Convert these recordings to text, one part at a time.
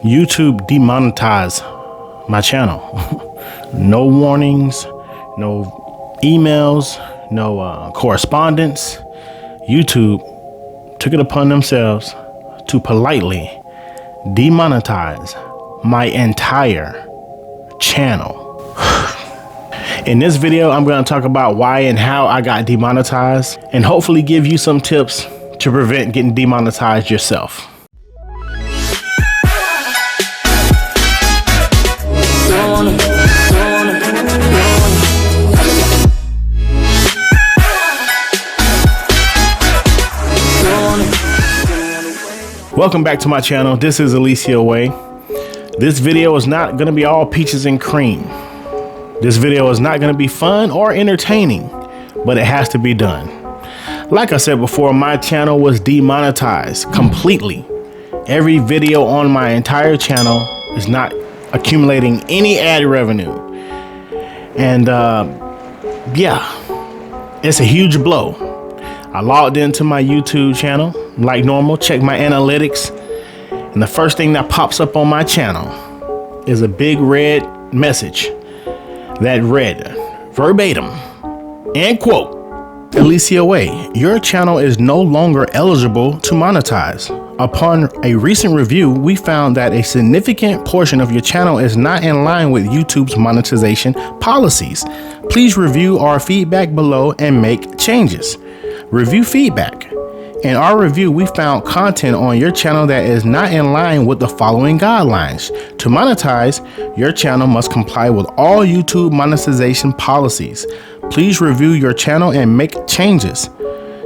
YouTube demonetized my channel. No warnings, no emails, no correspondence. YouTube took it upon themselves to politely demonetize my entire channel. In this video, I'm going to talk about why and how I got demonetized, and hopefully give you some tips to prevent getting demonetized yourself. Welcome back to my channel. This is Alicia Way. This video is not going to be all peaches and cream. This video is not going to be fun or entertaining, but it has to be done. Like I said before, my channel was demonetized completely. Every video on my entire channel is not accumulating any ad revenue. And yeah, it's a huge blow. I logged into my YouTube channel like normal, check my analytics, and the first thing that pops up on my channel is a big red message that read verbatim, and quote, Alicia Way, your channel is no longer eligible to monetize. Upon a recent review, we found that a significant portion of your channel is not in line with YouTube's monetization policies. Please review our feedback below and make changes. Review feedback. In our review, we found content on your channel that is not in line with the following guidelines. To monetize, your channel must comply with all YouTube monetization policies. Please review your channel and make changes.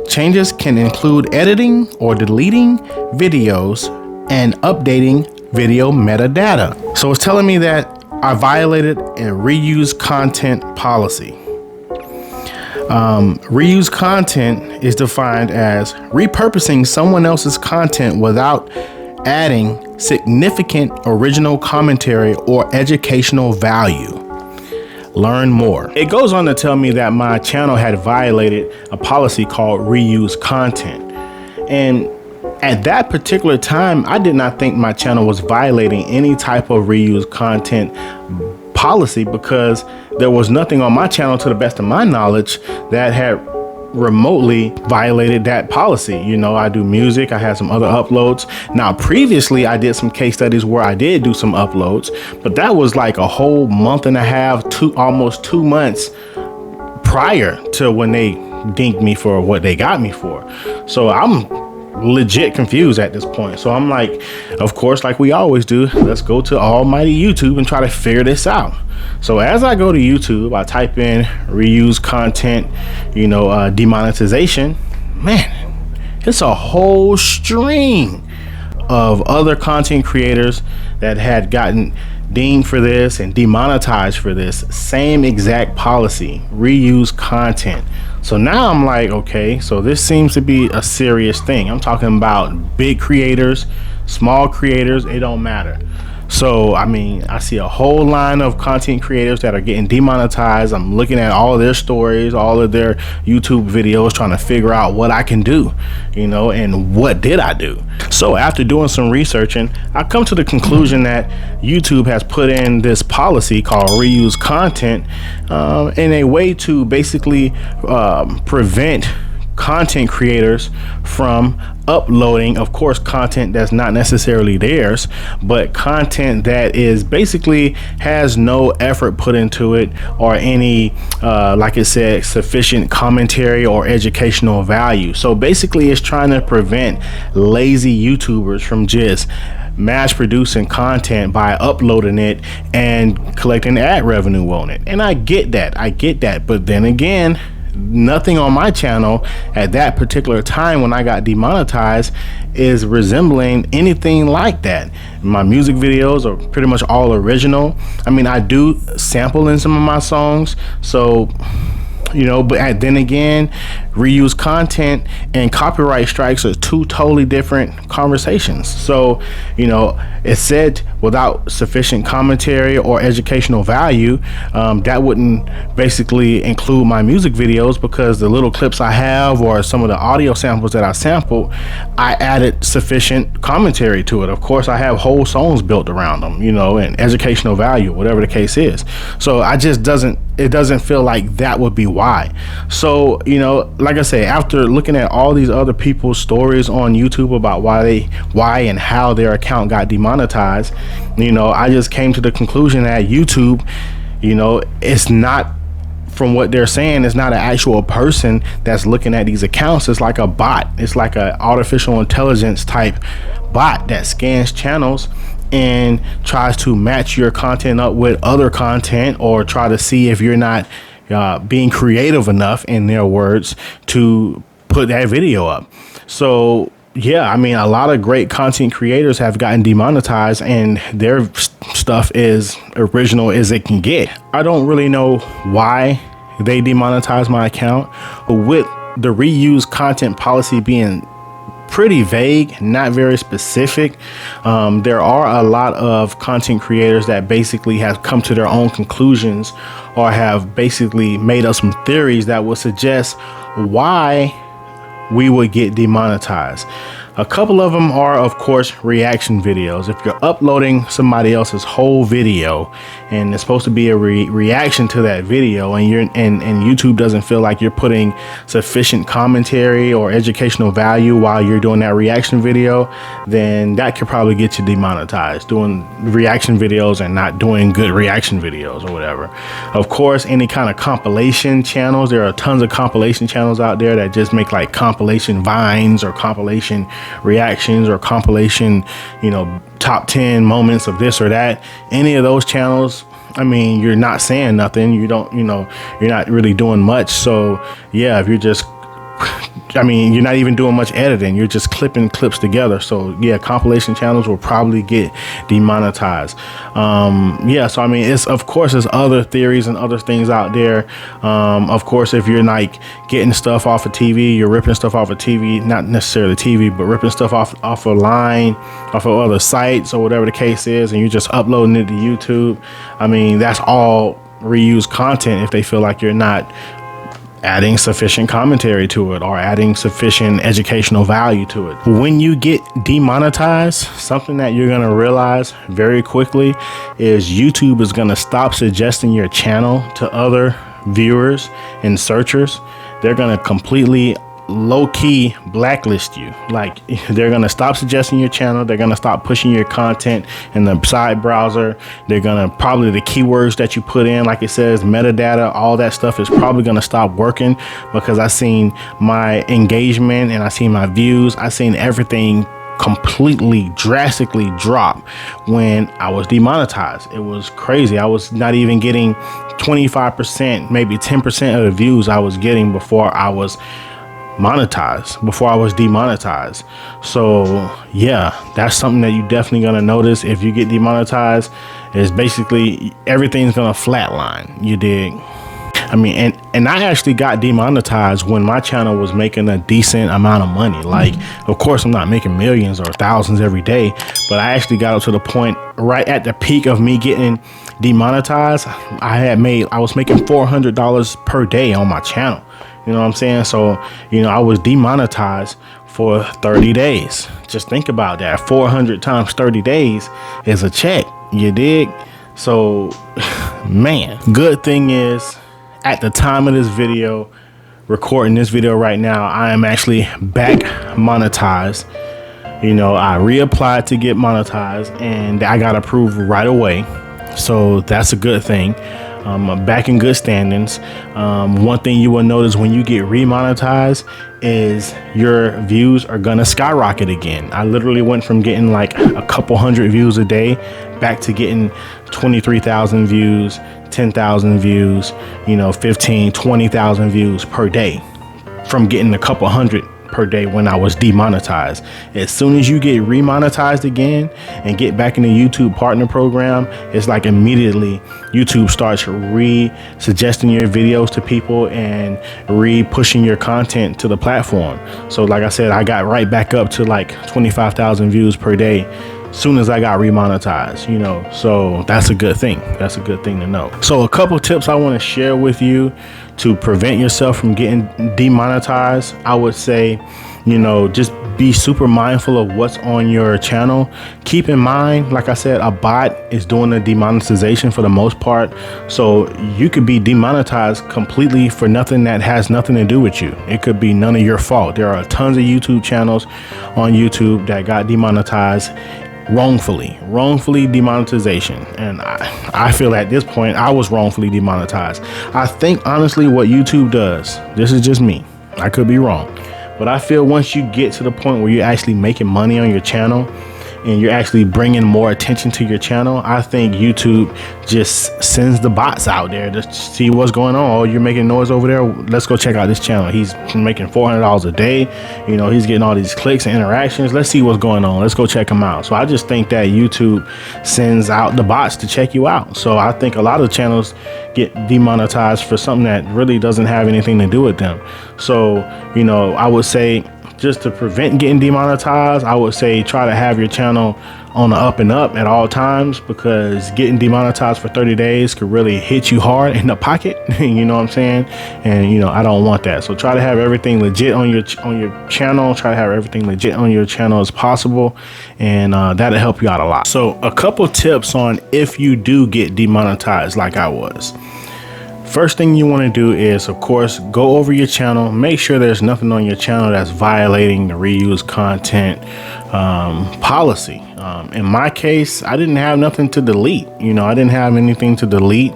Changes can include editing or deleting videos and updating video metadata. So it's telling me that I violated a reuse content policy. Reuse content is defined as repurposing someone else's content without adding significant original commentary or educational value. Learn more. It goes on to tell me that my channel had violated a policy called reuse content. And at that particular time, I did not think my channel was violating any type of reuse content policy, because there was nothing on my channel, to the best of my knowledge, that had remotely violated that policy. You know, I do music, I had some other uploads. Now, previously I did some case studies where I did do some uploads, but that was like a whole month and a half, almost 2 months prior to when they dinged me for what they got me for. So I'm legit confused at this point. So I'm like, of course, like we always do, let's go to almighty YouTube and try to figure this out. So as I go to YouTube, I type in reuse content, demonetization. Man, it's a whole string of other content creators that had gotten dinged for this and demonetized for this same exact policy, reuse content. So now I'm like, okay, so this seems to be a serious thing. I'm talking about big creators, small creators, it don't matter. So, I mean, I see a whole line of content creators that are getting demonetized. I'm looking at all of their stories, all of their YouTube videos, trying to figure out what I can do, and what did I do? So after doing some researching, I come to the conclusion that YouTube has put in this policy called reuse content in a way to basically prevent content creators from uploading, of course, content that's not necessarily theirs, but content that is basically has no effort put into it, or any like it said, sufficient commentary or educational value. So basically it's trying to prevent lazy YouTubers from just mass producing content by uploading it and collecting ad revenue on it. And I get that, but then again, nothing on my channel at that particular time when I got demonetized is resembling anything like that. My music videos are pretty much all original. I mean, I do sample in some of my songs, so but then again, reuse content and copyright strikes are two totally different conversations. So, it said without sufficient commentary or educational value, that wouldn't basically include my music videos, because the little clips I have or some of the audio samples that I sampled, I added sufficient commentary to it. Of course, I have whole songs built around them, and educational value, whatever the case is. So it doesn't feel like that would be why. So, like I say, after looking at all these other people's stories on YouTube about why and how their account got demonetized, I just came to the conclusion that YouTube, it's not, from what they're saying, it's not an actual person that's looking at these accounts. It's like a bot. It's like an artificial intelligence type bot that scans channels and tries to match your content up with other content, or try to see if you're not being creative enough, in their words, to put that video up. So yeah, I mean, a lot of great content creators have gotten demonetized, and their stuff is original as it can get. I don't really know why they demonetized my account, but with the reuse content policy being pretty vague, not very specific, there are a lot of content creators that basically have come to their own conclusions, or have basically made up some theories that would suggest why we would get demonetized. A couple of them are, of course, reaction videos. If you're uploading somebody else's whole video and it's supposed to be a reaction to that video, and YouTube doesn't feel like you're putting sufficient commentary or educational value while you're doing that reaction video, then that could probably get you demonetized, doing reaction videos and not doing good reaction videos or whatever. Of course, any kind of compilation channels, there are tons of compilation channels out there that just make like compilation vines or compilation reactions or compilation, top 10 moments of this or that. Any of those channels, I mean, you're not saying nothing. You're not really doing much. So yeah, if you're just, you're not even doing much editing. You're just clipping clips together. So yeah, compilation channels will probably get demonetized. Yeah, so I mean, of course there's other theories and other things out there. Of course, if you're like getting stuff off of TV, you're ripping stuff off of TV, not necessarily TV, but ripping stuff off of line, off of other sites or whatever the case is, and you're just uploading it to YouTube. I mean, that's all reused content if they feel like you're not adding sufficient commentary to it or adding sufficient educational value to it. When you get demonetized, something that you're going to realize very quickly is YouTube is going to stop suggesting your channel to other viewers and searchers. They're going to completely low-key blacklist you. Like, they're going to stop suggesting your channel. They're going to stop pushing your content in the side browser. They're going to probably, the keywords that you put in, like it says metadata, all that stuff is probably going to stop working, because I seen my engagement and I seen my views, I seen everything completely drastically drop when I was demonetized. It was crazy. I was not even getting 25%, maybe 10% of the views I was getting before I was monetized, before I was demonetized. So yeah, that's something that you definitely gonna notice if you get demonetized, is basically everything's gonna flatline. You dig? I mean, and I actually got demonetized when my channel was making a decent amount of money. Like, of course, I'm not making millions or thousands every day, but I actually got up to the point right at the peak of me getting demonetized. I was making $400 per day on my channel. You know what I'm saying? So, I was demonetized for 30 days. Just think about that. 400 times 30 days is a check. You dig? So, man, good thing is, at the time of this video, recording this video right now, I am actually back monetized. I reapplied to get monetized and I got approved right away. So that's a good thing. I'm back in good standings. One thing you will notice when you get re-monetized is your views are gonna skyrocket again. I literally went from getting like a couple hundred views a day back to getting 23,000 views, 10,000 views, 15, 20,000 views per day, from getting a couple hundred per day when I was demonetized. As soon as you get remonetized again and get back in the YouTube partner program, it's like immediately YouTube starts suggesting your videos to people and pushing your content to the platform. So like I said, I got right back up to like 25,000 views per day soon as I got remonetized, you know. So that's a good thing. That's a good thing to know. So a couple tips I want to share with you to prevent yourself from getting demonetized. I would say, you know, just be super mindful of what's on your channel. Keep in mind, like I said, a bot is doing the demonetization for the most part. So you could be demonetized completely for nothing that has nothing to do with you. It could be none of your fault. There are tons of YouTube channels on YouTube that got demonetized wrongfully demonetization, and I feel at this point I was wrongfully demonetized. I think honestly what YouTube does, this is just me, I could be wrong, but I feel once you get to the point where you're actually making money on your channel and you're actually bringing more attention to your channel, I think YouTube just sends the bots out there to see what's going on. Oh, you're making noise over there, let's go check out this channel. He's making $400 a day, you know, he's getting all these clicks and interactions, let's see what's going on, let's go check him out. So I just think that YouTube sends out the bots to check you out. So I think a lot of channels get demonetized for something that really doesn't have anything to do with them. So, you know, I would say just to prevent getting demonetized, I would say try to have your channel on the up and up at all times, because getting demonetized for 30 days could really hit you hard in the pocket. You know what I'm saying? And you know, I don't want that. So try to have everything legit on your channel. Try to have everything legit on your channel as possible, and that'll help you out a lot. So a couple tips on if you do get demonetized like I was. First thing you want to do is, of course, go over your channel, make sure there's nothing on your channel that's violating the reuse content policy. In my case, I didn't have nothing to delete. You know, I didn't have anything to delete.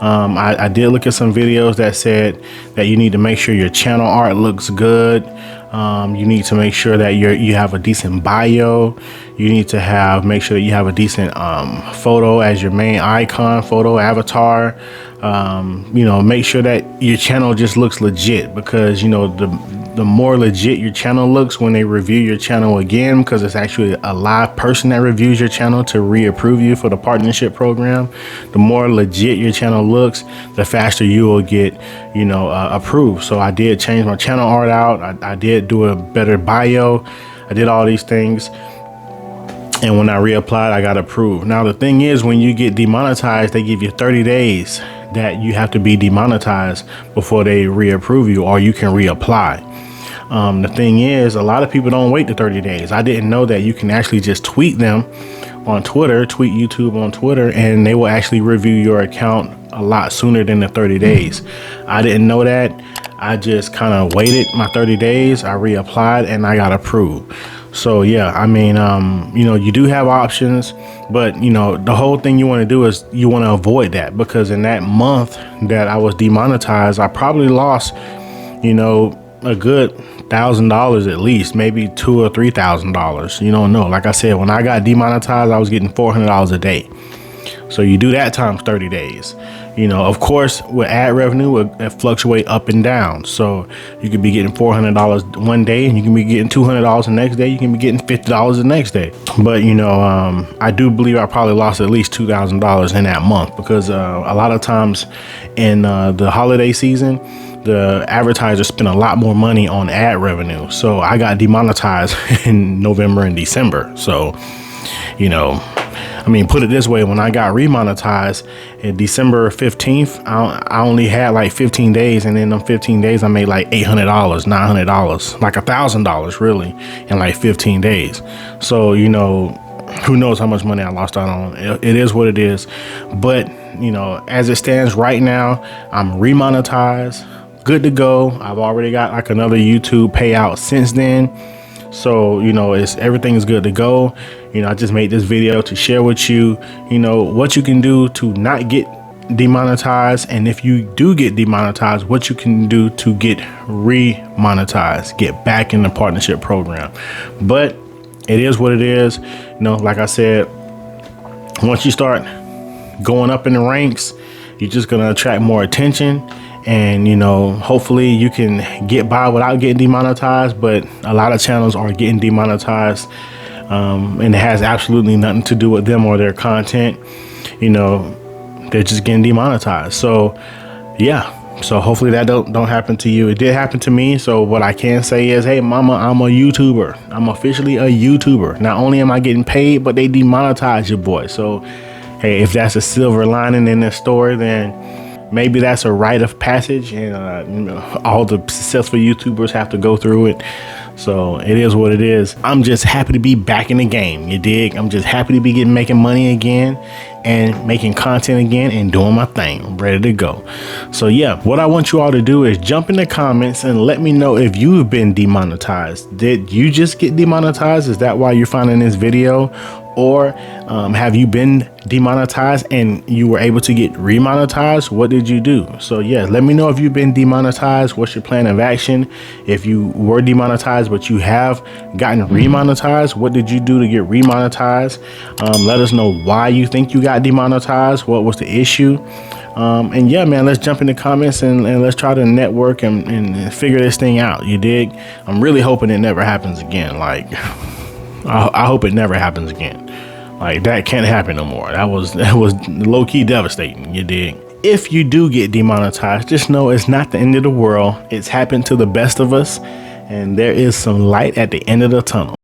I did look at some videos that said that you need to make sure your channel art looks good. You need to make sure that you have a decent bio. You need to make sure that you have a decent photo as your main icon, photo avatar. You know, make sure that your channel just looks legit, because you know, the more legit your channel looks when they review your channel again, because it's actually a live person that reviews your channel to reapprove you for the partnership program, the more legit your channel looks, the faster you will get, you know, approved. So I did change my channel art out. I did do a better bio. I did all these things, and when I reapplied, I got approved. Now the thing is, when you get demonetized, they give you 30 days that you have to be demonetized before they reapprove you, or you can reapply. The thing is, a lot of people don't wait the 30 days. I didn't know that you can actually just tweet them on Twitter, tweet YouTube on Twitter, and they will actually review your account a lot sooner than the 30 days. I didn't know that. I just kind of waited my 30 days. I reapplied and I got approved. So yeah, I mean, you know, you do have options, but you know, the whole thing you want to do is you want to avoid that, because in that month that I was demonetized, I probably lost, you know, a good $1,000 at least, maybe $2,000 or $3,000. You don't know. Like I said, when I got demonetized, I was getting $400 a day. So you do that times 30 days. You know, of course, with ad revenue, it fluctuate up and down. So you could be getting $400 one day, and you can be getting $200 the next day. You can be getting $50 the next day. But you know, I do believe I probably lost at least $2,000 in that month, because a lot of times in the holiday season, the advertisers spend a lot more money on ad revenue. So I got demonetized in November and December. So, you know, I mean, put it this way, when I got remonetized in December 15th, I only had like 15 days. And in them 15 days, I made like $800, $900, like $1,000 really in like 15 days. So, you know, who knows how much money I lost out on. It is what it is. But, you know, as it stands right now, I'm remonetized, good to go. I've already got like another YouTube payout since then. So, you know, everything is good to go. You know, I just made this video to share with you, you know, what you can do to not get demonetized. And if you do get demonetized, what you can do to get re-monetized, get back in the partnership program. But it is what it is. You know, like I said, once you start going up in the ranks, you're just going to attract more attention. and you know, hopefully you can get by without getting demonetized. But a lot of channels are getting demonetized, and it has absolutely nothing to do with them or their content. You know, they're just getting demonetized. So yeah, so hopefully that don't happen to you. It did happen to me. So what I can say is, hey mama, I'm a YouTuber. I'm officially a YouTuber. Not only am I getting paid, but they demonetize your boy. So hey, if that's a silver lining in this story, then maybe that's a rite of passage, and you know, all the successful YouTubers have to go through it. So it is what it is. I'm just happy to be back in the game. You dig? I'm just happy to be making money again and making content again and doing my thing. I'm ready to go. So yeah, what I want you all to do is jump in the comments and let me know if you've been demonetized. Did you just get demonetized? Is that why you're finding this video? Or have you been demonetized and you were able to get remonetized? What did you do? So yeah, let me know if you've been demonetized. What's your plan of action? If you were demonetized but you have gotten remonetized, what did you do to get remonetized? Let us know why you think you got demonetized. What was the issue? And yeah, man, let's jump in the comments and let's try to network and figure this thing out. You dig? I'm really hoping it never happens again. Like, I hope it never happens again. Like, that can't happen no more. That was low-key devastating. You dig? If you do get demonetized, just know it's not the end of the world. It's happened to the best of us, and there is some light at the end of the tunnel.